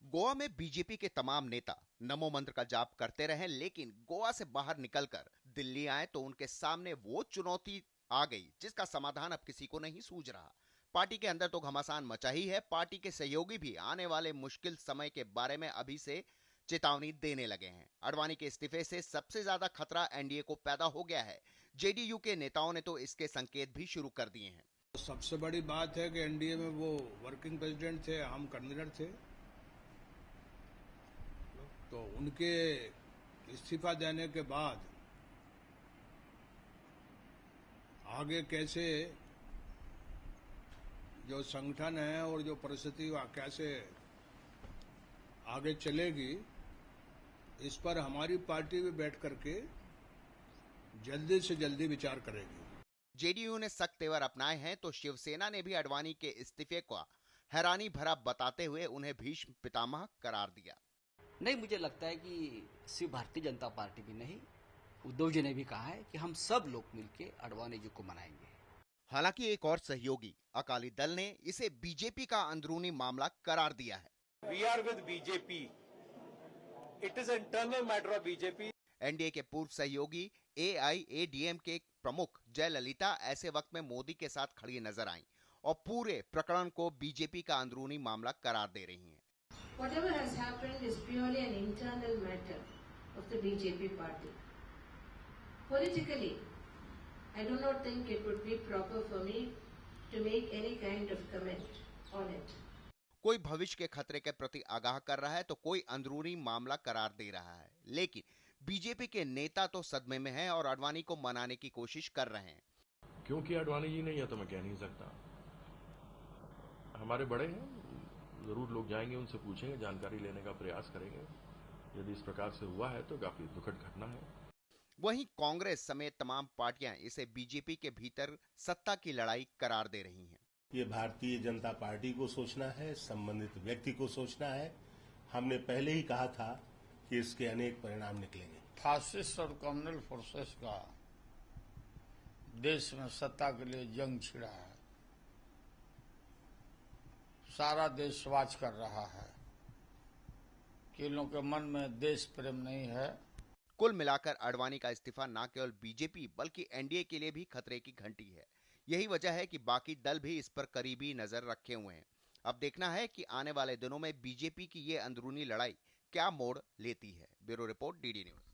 गोवा में बीजेपी के तमाम नेता नमो मंत्र का जाप करते रहे, लेकिन गोवा से बाहर निकलकर दिल्ली आए तो उनके सामने वो चुनौती आ गई जिसका समाधान अब किसी को नहीं सूझ रहा। पार्टी के अंदर तो घमासान मचा ही है। पार्टी के सहयोगी भी आने वाले मुश्किल समय के बारे में अभी से चेतावनी देने लगे हैं। आडवाणी के इस्तीफे से सबसे ज्यादा खतरा एनडीए को पैदा हो गया है। जेडीयू के नेताओं ने तो इसके संकेत भी शुरू कर दिए हैं। सबसे बड़ी बात है कि एनडीए में वो वर्किंग प्रेसिडेंट थे, हम कन्वीनर थे, तो उनके इस्तीफा देने के बाद आगे कैसे जो संगठन है और जो परिस्थिति कैसे आगे चलेगी, इस पर हमारी पार्टी भी बैठ करके जल्दी से जल्दी विचार करेगी। जेडीयू ने सख्त तेवर अपनाए हैं तो शिवसेना ने भी आडवाणी के इस्तीफे को हैरानी भरा बताते हुए उन्हें भीष्म पितामह करार दिया। नहीं, मुझे लगता है कि सिर्फ भारतीय जनता पार्टी भी नहीं, उद्धव जी ने भी कहा है कि हम सब लोग मिलकर आडवाणी जी को मनाएंगे। हालांकि एक और सहयोगी अकाली दल ने इसे बीजेपी का अंदरूनी मामला करार दिया है। We are with BJP. It is an internal matter of BJP. NDA के पूर्व सहयोगी एआईएडीएम के प्रमुख जयललिता ऐसे वक्त में मोदी के साथ खड़ी नजर आईं और पूरे प्रकरण को बीजेपी का अंदरूनी मामला करार दे रही हैं। Whatever has happened is purely an internal matter of the BJP party. Politically, I do not think it would be proper for me to make any kind of comment on it. कोई भविष्य के खतरे के प्रति आगाह कर रहा है तो कोई अंदरूनी मामला करार दे रहा है, लेकिन बीजेपी के नेता तो सदमे में हैं और आडवाणी को मनाने की कोशिश कर रहे हैं। क्योंकि आडवाणी जी नहीं है तो मैं कह नहीं सकता। हमारे बड़े हैं, जरूर लोग जाएंगे, उनसे पूछेंगे, जानकारी लेने का प्रयास करेंगे। यदि इस प्रकार से हुआ है तो काफी दुखद घटना है। वहीं कांग्रेस समेत तमाम पार्टियां इसे बीजेपी के भीतर सत्ता की लड़ाई करार दे रही हैं। ये भारतीय जनता पार्टी को सोचना है, संबंधित व्यक्ति को सोचना है। हमने पहले ही कहा था कि इसके अनेक परिणाम निकलेंगे। फासिस्ट और कम्युनल फोर्सेस का देश में सत्ता के लिए जंग छिड़ा है। सारा देश वाच कर रहा है कि इन लोगों के मन में देश प्रेम नहीं है। कुल मिलाकर आडवाणी का इस्तीफा न केवल बीजेपी बल्कि एनडीए के लिए भी खतरे की घंटी है। यही वजह है कि बाकी दल भी इस पर करीबी नजर रखे हुए हैं। अब देखना है कि आने वाले दिनों में बीजेपी की ये अंदरूनी लड़ाई क्या मोड़ लेती है। Bureau report, DD news.